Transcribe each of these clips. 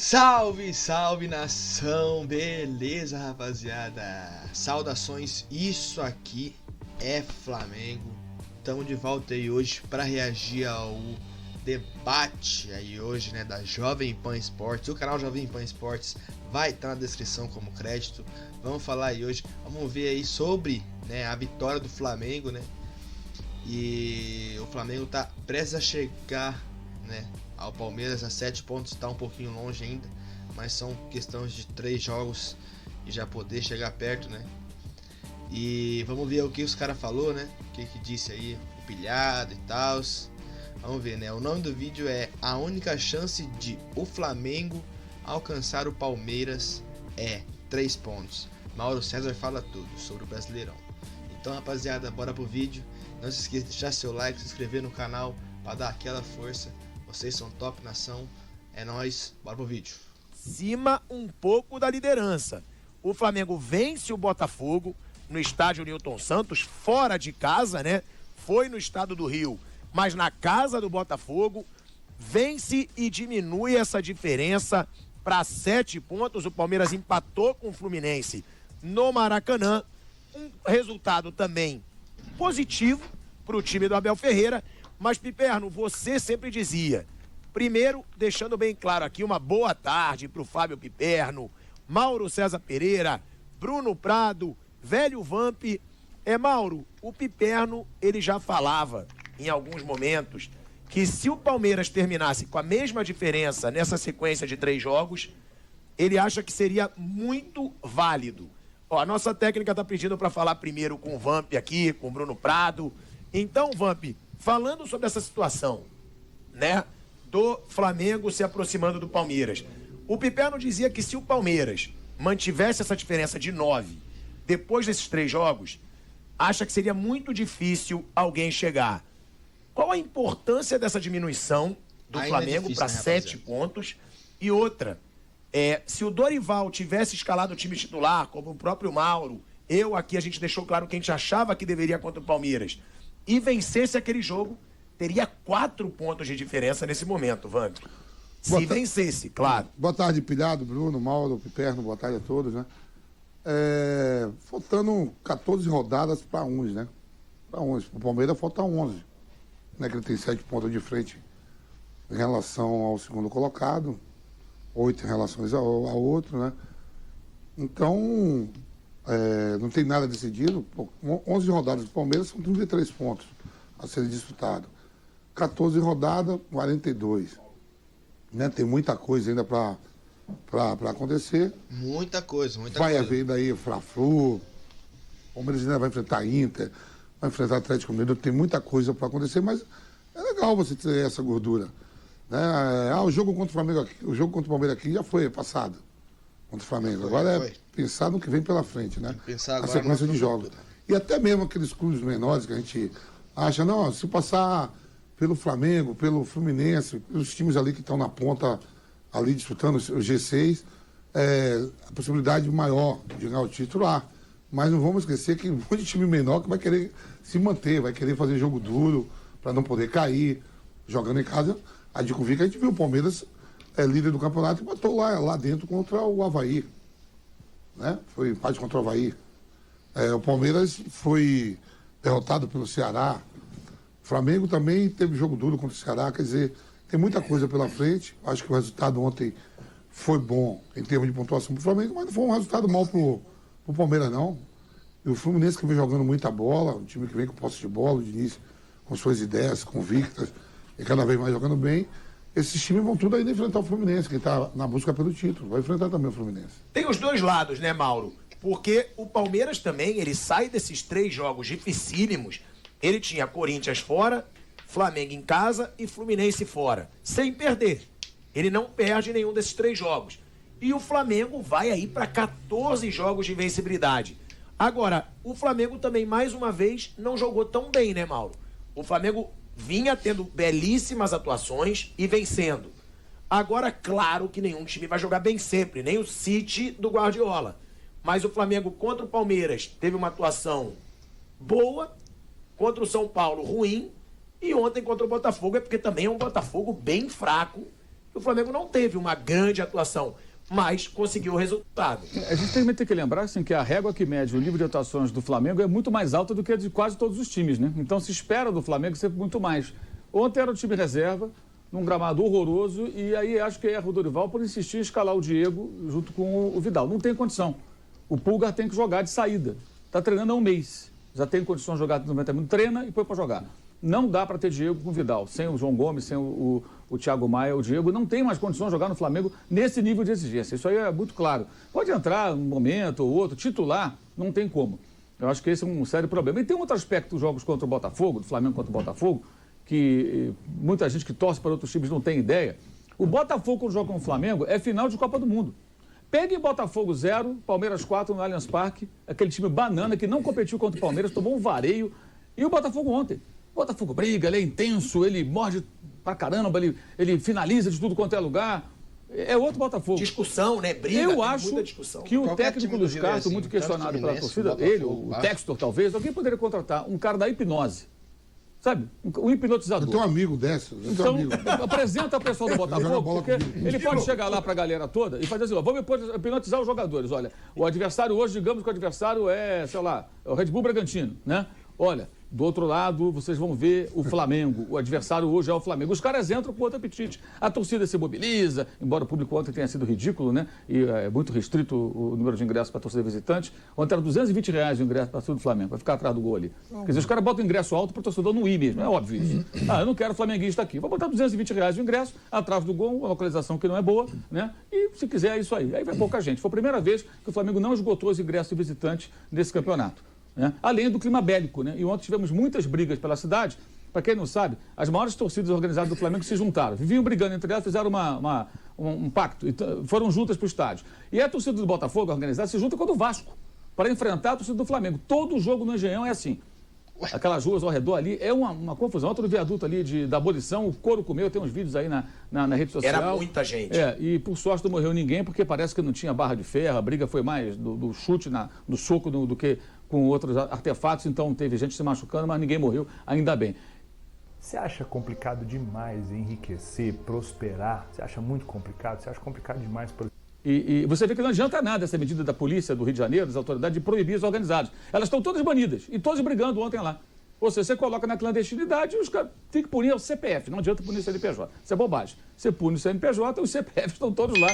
Salve, salve nação, beleza rapaziada? Saudações, isso aqui é Flamengo. Estamos de volta aí hoje para reagir ao debate aí hoje, né, da Jovem Pan Esportes. O canal Jovem Pan Esportes vai estar na descrição como crédito. Vamos falar aí hoje, vamos ver aí sobre, né, a vitória do Flamengo, né? E o Flamengo tá prestes a chegar, né, ao Palmeiras a 7 pontos, está um pouquinho longe ainda, mas são questões de 3 jogos e já poder chegar perto, né? E vamos ver o que os caras falou, né? O que disse aí, o pilhado e tal. Vamos ver, né? O nome do vídeo é A única chance de o Flamengo alcançar o Palmeiras é 3 pontos. Mauro César fala tudo sobre o Brasileirão. Então, rapaziada, bora pro vídeo. Não se esqueça de deixar seu like, se inscrever no canal para dar aquela força. Vocês são top, nação. É nóis, bora pro vídeo. Cima um pouco da liderança. O Flamengo vence o Botafogo no estádio Newton Santos, fora de casa, né? Foi no estado do Rio, mas na casa do Botafogo. Vence e diminui essa diferença para 7 pontos. O Palmeiras empatou com o Fluminense no Maracanã. Um resultado também positivo para o time do Abel Ferreira. Mas, Piperno, você sempre dizia, primeiro, deixando bem claro aqui, uma boa tarde para o Fábio Piperno, Mauro César Pereira, Bruno Prado, Velho Vamp. Mauro, o Piperno, ele já falava em alguns momentos que se o Palmeiras terminasse com a mesma diferença nessa sequência de 3 jogos, ele acha que seria muito válido. Ó, a nossa técnica está pedindo para falar primeiro com o Vamp aqui, com o Bruno Prado. Então, Vamp, falando sobre essa situação, né, do Flamengo se aproximando do Palmeiras, o Piperno dizia que se o Palmeiras mantivesse essa diferença de 9 depois desses 3 jogos, acha que seria muito difícil alguém chegar. Qual a importância dessa diminuição do Flamengo para 7 pontos? E outra, se o Dorival tivesse escalado o time titular, como o próprio Mauro, a gente deixou claro que a gente achava que deveria contra o Palmeiras, e vencesse aquele jogo, teria 4 pontos de diferença nesse momento, Vamp. Se vencesse, claro. Boa tarde, Pilhado, Bruno, Mauro, Piperno, boa tarde a todos, né? Faltando 14 rodadas para 11, né? Para 11. O Palmeiras falta 11. Né? Que ele tem 7 pontos de frente em relação ao segundo colocado, 8 em relação ao outro, né? Então, não tem nada decidido. 11 rodadas do Palmeiras são 33 pontos a serem disputados. 14 rodadas, 42. Né? Tem muita coisa ainda para acontecer. Muita coisa. Vai haver daí Fla-Flu, o Palmeiras ainda vai enfrentar Inter, vai enfrentar Atlético Mineiro, tem muita coisa para acontecer, mas é legal você ter essa gordura. Né? O jogo contra o Flamengo aqui, o jogo contra o Palmeiras aqui já foi passado. Contra o Flamengo. Agora é pensar no que vem pela frente, né? Pensar agora a sequência de jogos. E até mesmo aqueles clubes menores que a gente acha, não, se passar pelo Flamengo, pelo Fluminense, os times ali que estão na ponta, ali disputando o G6, a possibilidade maior de ganhar o título lá. Mas não vamos esquecer que um monte de time menor que vai querer se manter, vai querer fazer jogo duro para não poder cair, jogando em casa. A gente convida que a gente viu o Palmeiras líder do campeonato e matou lá dentro contra o Avaí. Né? Foi empate contra o Avaí. O Palmeiras foi derrotado pelo Ceará. O Flamengo também teve jogo duro contra o Ceará. Quer dizer, tem muita coisa pela frente. Acho que o resultado ontem foi bom em termos de pontuação para o Flamengo, mas não foi um resultado mal para o Palmeiras, não. E o Fluminense que vem jogando muita bola, um time que vem com posse de bola, de início, com suas ideias convictas, e cada vez mais jogando bem. Esses times vão tudo ainda enfrentar o Fluminense, que está na busca pelo título. Vai enfrentar também o Fluminense. Tem os dois lados, né, Mauro? Porque o Palmeiras também, ele sai desses 3 jogos dificílimos. Ele tinha Corinthians fora, Flamengo em casa e Fluminense fora, sem perder. Ele não perde nenhum desses 3 jogos. E o Flamengo vai aí para 14 jogos de invencibilidade. Agora, o Flamengo também, mais uma vez, não jogou tão bem, né, Mauro? O Flamengo vinha tendo belíssimas atuações e vencendo. Agora, claro que nenhum time vai jogar bem sempre, nem o City do Guardiola. Mas o Flamengo contra o Palmeiras teve uma atuação boa, contra o São Paulo ruim, e ontem contra o Botafogo porque também é um Botafogo bem fraco, O Flamengo não teve uma grande atuação, mas conseguiu o resultado. A gente também tem que lembrar assim, que a régua que mede o nível de atuações do Flamengo é muito mais alta do que a de quase todos os times, né? Então se espera do Flamengo sempre muito mais. Ontem era o time reserva, num gramado horroroso, e aí acho que erra o Dorival por insistir em escalar o Diego junto com o Vidal. Não tem condição. O Pulgar tem que jogar de saída. Está treinando há um mês. Já tem condição de jogar de 90 minutos, treina e põe para jogar. Não dá para ter Diego com o Vidal. Sem o João Gomes, sem o Thiago Maia, o Diego não tem mais condição de jogar no Flamengo nesse nível de exigência. Isso aí é muito claro. Pode entrar um momento ou outro, titular, não tem como. Eu acho que esse é um sério problema. E tem um outro aspecto dos jogos contra o Botafogo, do Flamengo contra o Botafogo, que muita gente que torce para outros times não tem ideia. O Botafogo, quando joga com o Flamengo, é final de Copa do Mundo. Pegue Botafogo 0, Palmeiras 4 no Allianz Parque, aquele time banana que não competiu contra o Palmeiras, tomou um vareio. E o Botafogo ontem. O Botafogo briga, ele é intenso, ele morde pra caramba, ele finaliza de tudo quanto é lugar. É outro Botafogo. Discussão, né? Briga, eu acho muita discussão. Que o técnico Luiz Castro, muito questionado pela torcida, ele, o Textor talvez, alguém poderia contratar um cara da hipnose. Sabe? Um hipnotizador. Eu tenho um amigo desse. Então, apresenta a pessoa do Botafogo, porque ele pode chegar lá para a galera toda e fazer assim, ó, vamos hipnotizar os jogadores. Olha, o adversário hoje, digamos que o adversário é, sei lá, é o Red Bull Bragantino, né? Olha, do outro lado, vocês vão ver o Flamengo. O adversário hoje é o Flamengo. Os caras entram com outro apetite. A torcida se mobiliza, embora o público ontem tenha sido ridículo, né? E é muito restrito o número de ingressos para a torcida visitante. Ontem era R$220 o ingresso para a torcida do Flamengo, vai ficar atrás do gol ali. Quer dizer, os caras botam o ingresso alto para o torcedor não ir mesmo, é óbvio isso. Ah, eu não quero flamenguista aqui. Vou botar R$220 o ingresso, atrás do gol, uma localização que não é boa, né? E se quiser é isso aí. Aí vai pouca gente. Foi a primeira vez que o Flamengo não esgotou os ingressos de visitante nesse campeonato. Né? Além do clima bélico, né? E ontem tivemos muitas brigas pela cidade. Para quem não sabe, as maiores torcidas organizadas do Flamengo se juntaram. Viviam brigando entre elas, fizeram um pacto, e foram juntas para o estádio. E a torcida do Botafogo, organizada, se junta com a do Vasco, para enfrentar a torcida do Flamengo. Todo jogo no Engenhão é assim. Aquelas ruas ao redor ali, é uma confusão. Outro viaduto ali da abolição, o couro comeu, tem uns vídeos aí na rede social. Era muita gente. E por sorte não morreu ninguém, porque parece que não tinha barra de ferro, a briga foi mais do chute, do soco do que com outros artefatos, então teve gente se machucando, mas ninguém morreu, ainda bem. Você acha complicado demais enriquecer, prosperar? Você acha muito complicado? Você acha complicado demais... E você vê que não adianta nada essa medida da polícia do Rio de Janeiro, das autoridades, de proibir os organizados. Elas estão todas banidas e todas brigando ontem lá. Ou seja, você coloca na clandestinidade e os caras têm que punir o CPF. Não adianta punir o CNPJ. Isso é bobagem. Você pune o CNPJ, os CPFs estão todos lá.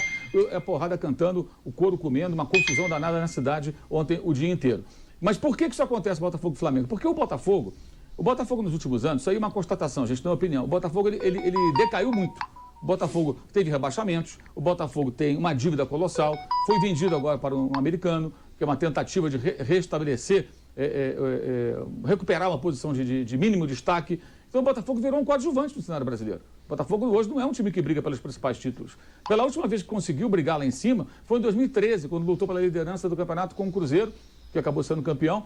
A porrada cantando, o couro comendo, uma confusão danada na cidade ontem o dia inteiro. Mas por que isso acontece no Botafogo e Flamengo? Porque o Botafogo nos últimos anos, isso aí é uma constatação, gente, não é opinião. O Botafogo ele decaiu muito. O Botafogo teve rebaixamentos, o Botafogo tem uma dívida colossal, foi vendido agora para um americano, que é uma tentativa de restabelecer, recuperar uma posição de mínimo destaque. Então o Botafogo virou um coadjuvante no cenário brasileiro. O Botafogo hoje não é um time que briga pelos principais títulos. Pela última vez que conseguiu brigar lá em cima, foi em 2013, quando lutou pela liderança do campeonato com o Cruzeiro, que acabou sendo campeão.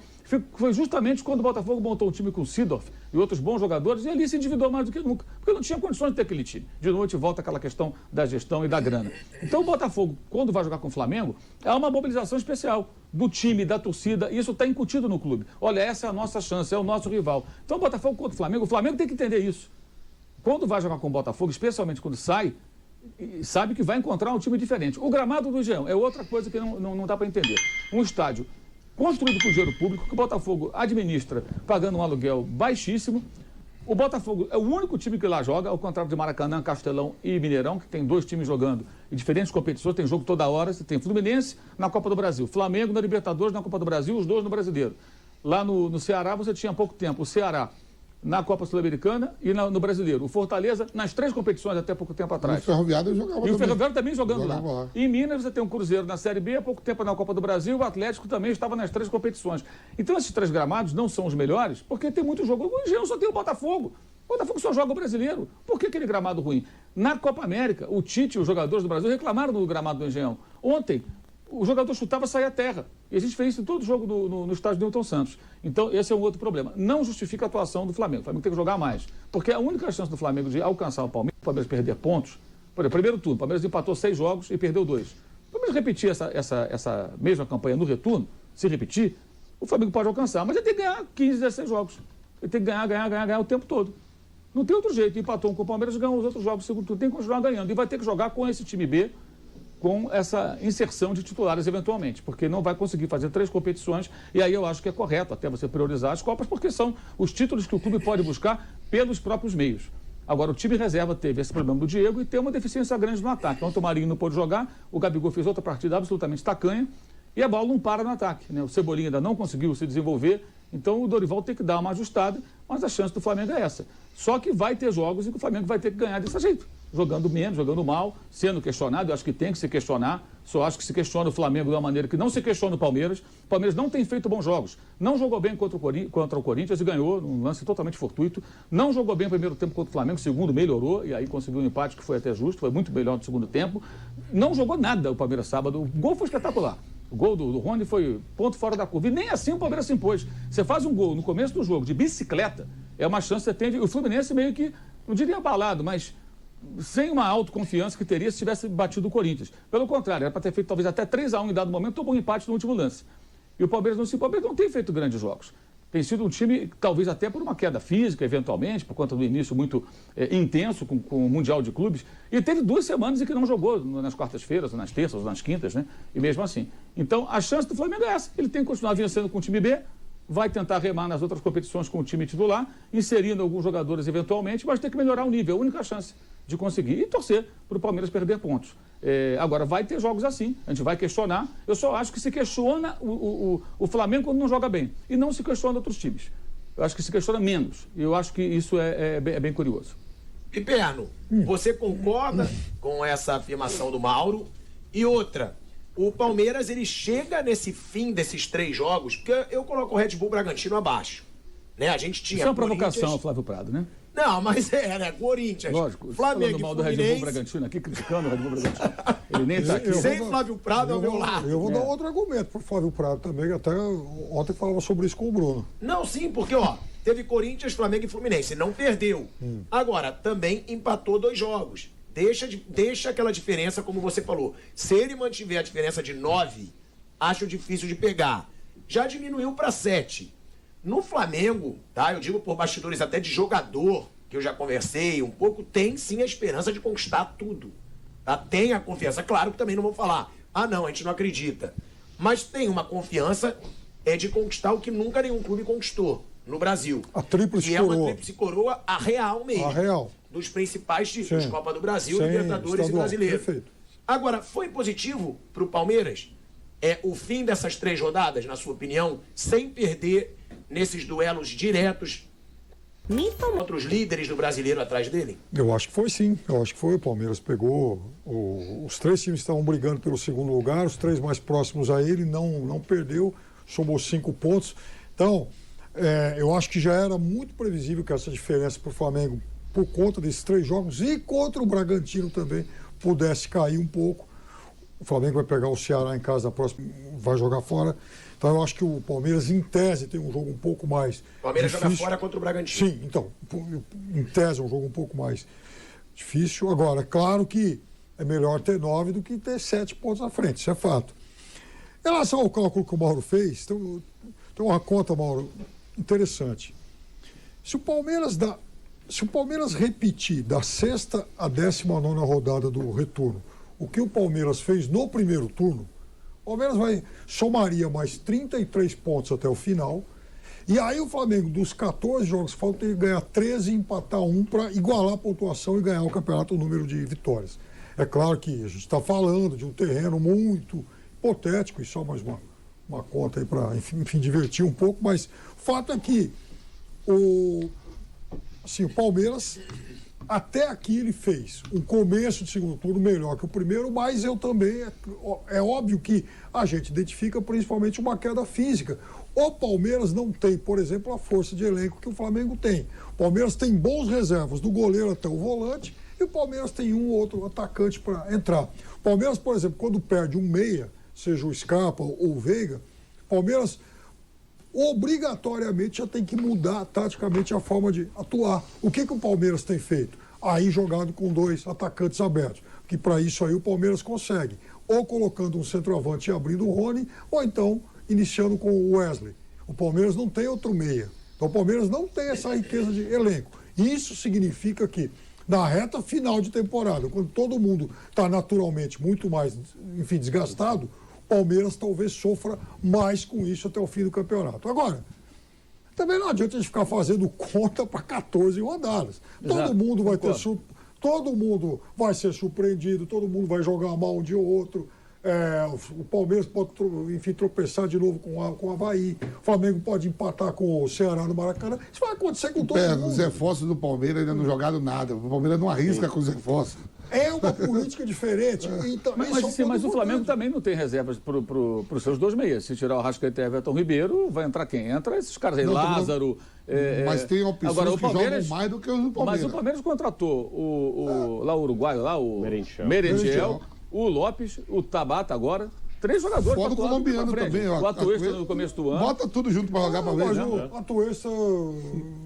Foi justamente quando o Botafogo montou um time com o Seedorf e outros bons jogadores, e ali se endividou mais do que nunca, porque não tinha condições de ter aquele time. De noite volta aquela questão da gestão e da grana. Então o Botafogo, quando vai jogar com o Flamengo, é uma mobilização especial do time, da torcida, e isso está incutido no clube. Olha, essa é a nossa chance, é o nosso rival. Então o Botafogo contra o Flamengo tem que entender isso. Quando vai jogar com o Botafogo, especialmente quando sai, sabe que vai encontrar um time diferente. O gramado do Engenhão é outra coisa que não dá para entender. Um estádio construído com dinheiro público, que o Botafogo administra pagando um aluguel baixíssimo. O Botafogo é o único time que lá joga, ao contrário de Maracanã, Castelão e Mineirão, que tem dois times jogando em diferentes competições, tem jogo toda hora. Você tem Fluminense na Copa do Brasil, Flamengo na Libertadores, na Copa do Brasil, os dois no Brasileiro. Lá no Ceará você tinha há pouco tempo o Ceará na Copa Sul-Americana e no Brasileiro. O Fortaleza nas três competições até pouco tempo atrás. E o Ferroviário jogava também. E o Ferroviário também jogando lá. Em Minas você tem um Cruzeiro na Série B, há pouco tempo na Copa do Brasil, o Atlético também estava nas três competições. Então esses três gramados não são os melhores, porque tem muito jogo. O Engenhão só tem o Botafogo. O Botafogo só joga o Brasileiro. Por que aquele gramado ruim? Na Copa América, o Tite e os jogadores do Brasil reclamaram do gramado do Engenhão. Ontem, o jogador chutava e saía a terra. E a gente fez isso em todo jogo no estádio do Newton Santos. Então, esse é um outro problema. Não justifica a atuação do Flamengo. O Flamengo tem que jogar mais. Porque a única chance do Flamengo de alcançar o Palmeiras perder pontos... Por exemplo, primeiro turno, o Palmeiras empatou 6 jogos e perdeu 2. O Palmeiras repetir essa mesma campanha no retorno, se repetir, o Flamengo pode alcançar. Mas ele tem que ganhar 15, 16 jogos. Ele tem que ganhar o tempo todo. Não tem outro jeito. Empatou com o Palmeiras, ganhou os outros jogos do segundo turno. Tem que continuar ganhando. E vai ter que jogar com esse time B, com essa inserção de titulares eventualmente, porque não vai conseguir fazer 3 competições, e aí eu acho que é correto até você priorizar as Copas, porque são os títulos que o clube pode buscar pelos próprios meios. Agora, o time reserva teve esse problema do Diego e tem uma deficiência grande no ataque. Ontem o Marinho não pôde jogar, o Gabigol fez outra partida absolutamente tacanha, e a bola não para no ataque, né? O Cebolinha ainda não conseguiu se desenvolver, então o Dorival tem que dar uma ajustada, mas a chance do Flamengo é essa. Só que vai ter jogos em que o Flamengo vai ter que ganhar desse jeito. Jogando menos, jogando mal, sendo questionado, eu acho que tem que se questionar. Só acho que se questiona o Flamengo de uma maneira que não se questiona o Palmeiras. O Palmeiras não tem feito bons jogos. Não jogou bem contra o Corinthians e ganhou num lance totalmente fortuito. Não jogou bem no primeiro tempo contra o Flamengo, o segundo melhorou e aí conseguiu um empate que foi até justo, foi muito melhor no segundo tempo. Não jogou nada o Palmeiras sábado. O gol foi espetacular. O gol do Rony foi ponto fora da curva. E nem assim o Palmeiras se impôs. Você faz um gol no começo do jogo de bicicleta, é uma chance que você tem. O Fluminense meio que, não diria abalado, mas sem uma autoconfiança que teria se tivesse batido o Corinthians. Pelo contrário, era para ter feito talvez até 3-1 em dado momento, tomou um empate no último lance. E o Palmeiras não tem feito grandes jogos. Tem sido um time, talvez até por uma queda física, eventualmente, por conta do início muito intenso com o Mundial de Clubes. E teve 2 semanas em que não jogou, nas quartas-feiras, nas terças, ou nas quintas, né? E mesmo assim. Então, a chance do Flamengo é essa. Ele tem que continuar vencendo com o time B, vai tentar remar nas outras competições com o time titular, inserindo alguns jogadores eventualmente, mas tem que melhorar o nível. É a única chance de conseguir e torcer para o Palmeiras perder pontos. Agora, vai ter jogos assim, a gente vai questionar. Eu só acho que se questiona o Flamengo quando não joga bem e não se questiona outros times. Eu acho que se questiona menos. E eu acho que isso é bem curioso. Piperno, você concorda com essa afirmação do Mauro? E outra, o Palmeiras, ele chega nesse fim desses 3 jogos, porque eu coloco o Red Bull Bragantino abaixo. Né? A gente tinha isso é uma provocação, Flávio Prado, né? Não, mas né? Corinthians, lógico, Flamengo falando mal e do Red Fluminense. Bull Bragantino aqui, criticando o Red Bull Bragantino. Ele nem está aqui. Sem Flávio Prado ao meu lado. Eu vou dar outro argumento pro Flávio Prado também, que até ontem falava sobre isso com o Bruno. Não, sim, porque, teve Corinthians, Flamengo e Fluminense, não perdeu. Agora, também empatou 2 jogos. Deixa aquela diferença, como você falou. Se ele mantiver a diferença de 9, acho difícil de pegar. Já diminuiu para 7. No Flamengo, tá? Eu digo por bastidores até de jogador, que eu já conversei um pouco, tem sim a esperança de conquistar tudo. Tá? Tem a confiança. Claro que também não vou falar, não, a gente não acredita. Mas tem uma confiança de conquistar o que nunca nenhum clube conquistou no Brasil. A tríplice coroa. coroa. É uma tríplice coroa, a real mesmo. A real. Dos principais títulos, Sim. Copa do Brasil, Sim, Libertadores estadual. e Brasileiro. Perfeito. Agora, foi positivo para o Palmeiras o fim dessas 3 rodadas, na sua opinião, sem perder nesses duelos diretos contra os líderes do Brasileiro atrás dele? Eu acho que foi sim, eu acho que foi. O Palmeiras pegou, os 3 times estavam brigando pelo segundo lugar, os 3 mais próximos a ele, não perdeu, somou 5 pontos. Então, eu acho que já era muito previsível que essa diferença para o Flamengo, por conta desses 3 jogos, e contra o Bragantino também, pudesse cair um pouco. O Flamengo vai pegar o Ceará em casa na próxima, vai jogar fora. Então eu acho que o Palmeiras, em tese, tem um jogo um pouco mais O Palmeiras difícil. joga fora contra o Bragantino. Sim, então, em tese é um jogo um pouco mais difícil. Agora, é claro que é melhor ter 9 do que ter 7 pontos à frente, isso é fato. Em relação ao cálculo que o Mauro fez, tem uma conta, Mauro, interessante. Se o Palmeiras repetir da 6ª à 19ª rodada do retorno, o que o Palmeiras fez no primeiro turno, o Palmeiras somaria mais 33 pontos até o final. E aí o Flamengo, dos 14 jogos que faltam, tem que ganhar 13 e empatar 1 para igualar a pontuação e ganhar o campeonato, o número de vitórias. É claro que a gente está falando de um terreno muito hipotético, e só mais uma conta aí para, enfim, divertir um pouco, mas o fato é que o Palmeiras, até aqui ele fez um começo de segundo turno melhor que o primeiro, mas eu também, é óbvio que a gente identifica principalmente uma queda física. O Palmeiras não tem, por exemplo, a força de elenco que o Flamengo tem. O Palmeiras tem bons reservas, do goleiro até o volante, e o Palmeiras tem um ou outro atacante para entrar. O Palmeiras, por exemplo, quando perde um meia, seja o Scarpa ou o Veiga, o Palmeiras obrigatoriamente já tem que mudar taticamente a forma de atuar. O que o Palmeiras tem feito? Aí jogado com 2 atacantes abertos, que para isso aí o Palmeiras consegue, ou colocando um centroavante e abrindo o Rony, ou então iniciando com o Wesley. O Palmeiras não tem outro meia, então o Palmeiras não tem essa riqueza de elenco. Isso significa que, na reta final de temporada, quando todo mundo está naturalmente muito mais, enfim, desgastado, o Palmeiras talvez sofra mais com isso até o fim do campeonato. Agora, também não adianta a gente ficar fazendo conta para 14 rodadas. Todo mundo vai ter todo mundo vai ser surpreendido, todo mundo vai jogar mal um dia ou outro. O Palmeiras pode, enfim, tropeçar de novo com o Avaí. O Flamengo pode empatar com o Ceará no Maracanã. Isso vai acontecer com todo mundo. Os reforços do Palmeiras ainda não jogaram nada. O Palmeiras não arrisca com os reforços. É uma política diferente. Então, mas o Flamengo também não tem reservas para os seus 2 meias. Se tirar o Arrascaeta e Everton Ribeiro, vai entrar quem? Entra esses caras aí, Lázaro. Mas tem opções agora, que jogam mais do que os do Palmeiras. Mas o Palmeiras contratou o uruguaio lá, o Merentiel, o Lopes, o Tabata agora. 3 jogadores. Fora o colombiano também. O Atuesta no começo do ano. Bota tudo junto para jogar para ver. Mas o Atuesta,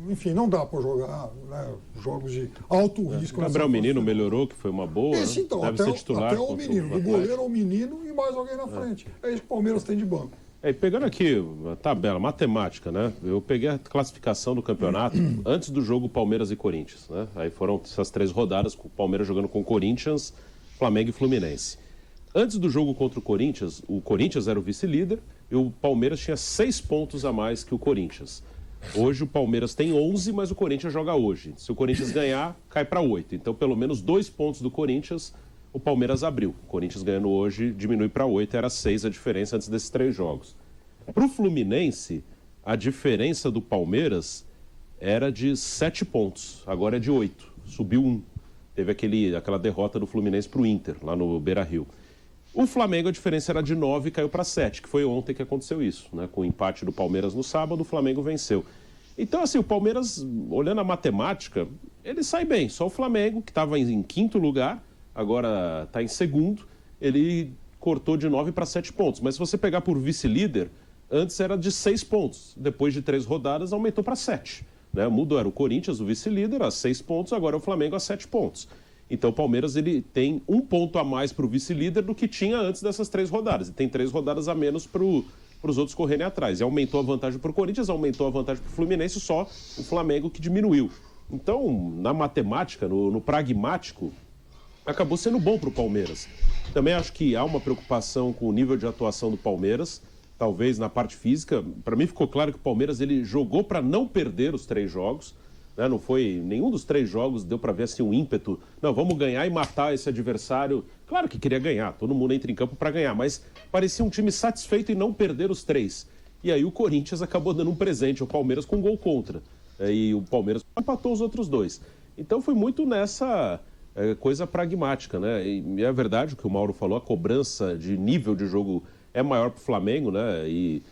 enfim, não dá para jogar, né, jogos de alto risco. O Gabriel Menino melhorou, que foi uma boa. Esse, então, deve ser titular. Até o menino. Do goleiro ao menino e mais alguém na frente. É isso que o Palmeiras tem de banco. Pegando aqui a tabela, matemática, né? Eu peguei a classificação do campeonato antes do jogo Palmeiras e Corinthians, né? Aí foram essas 3 rodadas com o Palmeiras jogando com Corinthians, Flamengo e Fluminense. Antes do jogo contra o Corinthians era o vice-líder e o Palmeiras tinha 6 pontos a mais que o Corinthians. Hoje o Palmeiras tem 11, mas o Corinthians joga hoje. Se o Corinthians ganhar, cai para 8. Então, pelo menos 2 pontos do Corinthians, o Palmeiras abriu. O Corinthians ganhando hoje diminui para 8, era 6 a diferença antes desses 3 jogos. Para o Fluminense, a diferença do Palmeiras era de 7 pontos, agora é de 8. Subiu 1. Teve aquela derrota do Fluminense para o Inter, lá no Beira-Rio. O Flamengo, a diferença era de 9 e caiu para 7, que foi ontem que aconteceu isso, né? Com o empate do Palmeiras no sábado, o Flamengo venceu. Então, assim, o Palmeiras, olhando a matemática, ele sai bem. Só o Flamengo, que estava em 5º lugar, agora está em 2º, ele cortou de 9 para 7 pontos. Mas se você pegar por vice-líder, antes era de 6 pontos. Depois de 3 rodadas, aumentou para 7. Né? Mudou, era o Corinthians, o vice-líder, a 6 pontos, agora é o Flamengo a 7 pontos. Então o Palmeiras ele tem 1 ponto a mais para o vice-líder do que tinha antes dessas 3 rodadas. E tem 3 rodadas a menos para os outros correrem atrás. E aumentou a vantagem para o Corinthians, aumentou a vantagem para o Fluminense, só o Flamengo que diminuiu. Então, na matemática, no pragmático, acabou sendo bom para o Palmeiras. Também acho que há uma preocupação com o nível de atuação do Palmeiras, talvez na parte física. Para mim ficou claro que o Palmeiras ele jogou para não perder os 3 jogos. Não foi nenhum dos 3 jogos, deu para ver assim um ímpeto. Não, vamos ganhar e matar esse adversário. Claro que queria ganhar, todo mundo entra em campo para ganhar, mas parecia um time satisfeito em não perder os 3. E aí o Corinthians acabou dando um presente ao Palmeiras com um gol contra. E o Palmeiras empatou os outros 2. Então foi muito nessa coisa pragmática, né? E é verdade o que o Mauro falou, a cobrança de nível de jogo é maior para o Flamengo, né? E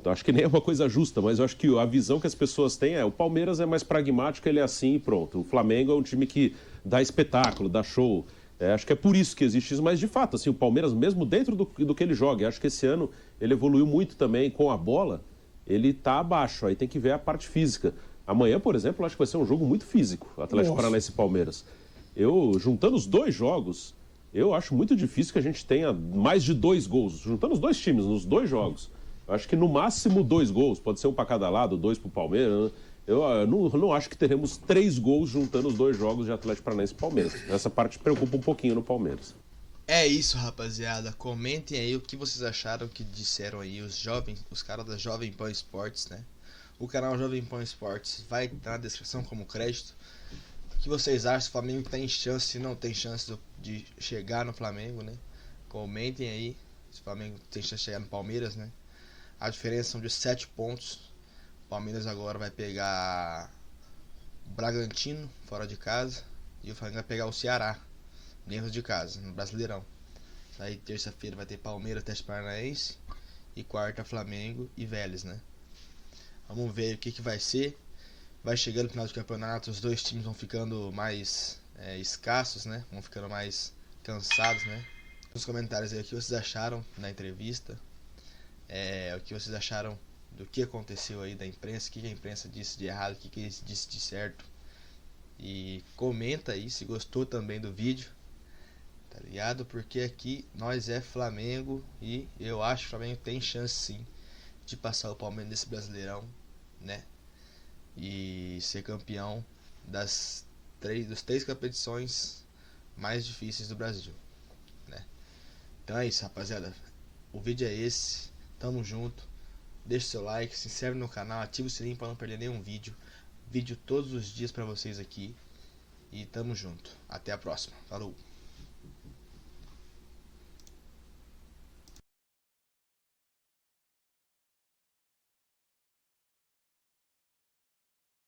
acho que nem é uma coisa justa, mas eu acho que a visão que as pessoas têm é o Palmeiras é mais pragmático, ele é assim e pronto. O Flamengo é um time que dá espetáculo, dá show. Acho que é por isso que existe isso, mas de fato, assim, o Palmeiras, mesmo dentro do que ele joga, acho que esse ano ele evoluiu muito também com a bola, ele está abaixo, aí tem que ver a parte física. Amanhã, por exemplo, acho que vai ser um jogo muito físico, Atlético Paranaense e Palmeiras. Juntando os 2 jogos, eu acho muito difícil que a gente tenha mais de 2 gols, juntando os 2 times, nos 2 jogos. Eu acho que no máximo 2 gols, pode ser um para cada lado, 2 para o Palmeiras. Eu não acho que teremos 3 gols juntando os 2 jogos de Atlético Paranaense e Palmeiras. Essa parte preocupa um pouquinho no Palmeiras. É isso, rapaziada. Comentem aí o que vocês acharam, que disseram aí os caras da Jovem Pan Esportes, né? O canal Jovem Pan Esportes vai estar na descrição como crédito. O que vocês acham? Se o Flamengo tem chance, se não tem chance de chegar no Flamengo, né? Comentem aí se o Flamengo tem chance de chegar no Palmeiras, né? A diferença são de 7 pontos. O Palmeiras agora vai pegar o Bragantino fora de casa e o Flamengo vai pegar o Ceará dentro de casa, no Brasileirão. Aí terça-feira vai ter Palmeiras, Atlético Paranaense e quarta Flamengo e Vélez, né? Vamos ver o que vai ser. Vai chegando no final do campeonato, os 2 times vão ficando mais escassos, né? Vão ficando mais cansados, né? Nos comentários aí o que vocês acharam na entrevista. O que vocês acharam do que aconteceu aí da imprensa, o que a imprensa disse de errado, o que eles disse de certo. E comenta aí se gostou também do vídeo, tá ligado? Porque aqui nós é Flamengo e eu acho que o Flamengo tem chance sim de passar o Palmeiras nesse Brasileirão, né? E ser campeão das três competições mais difíceis do Brasil, né? Então é isso, rapaziada. O vídeo é esse. Tamo junto. Deixa o seu like, se inscreve no canal, ativa o sininho para não perder nenhum vídeo. Vídeo todos os dias para vocês aqui. E tamo junto. Até a próxima. Falou!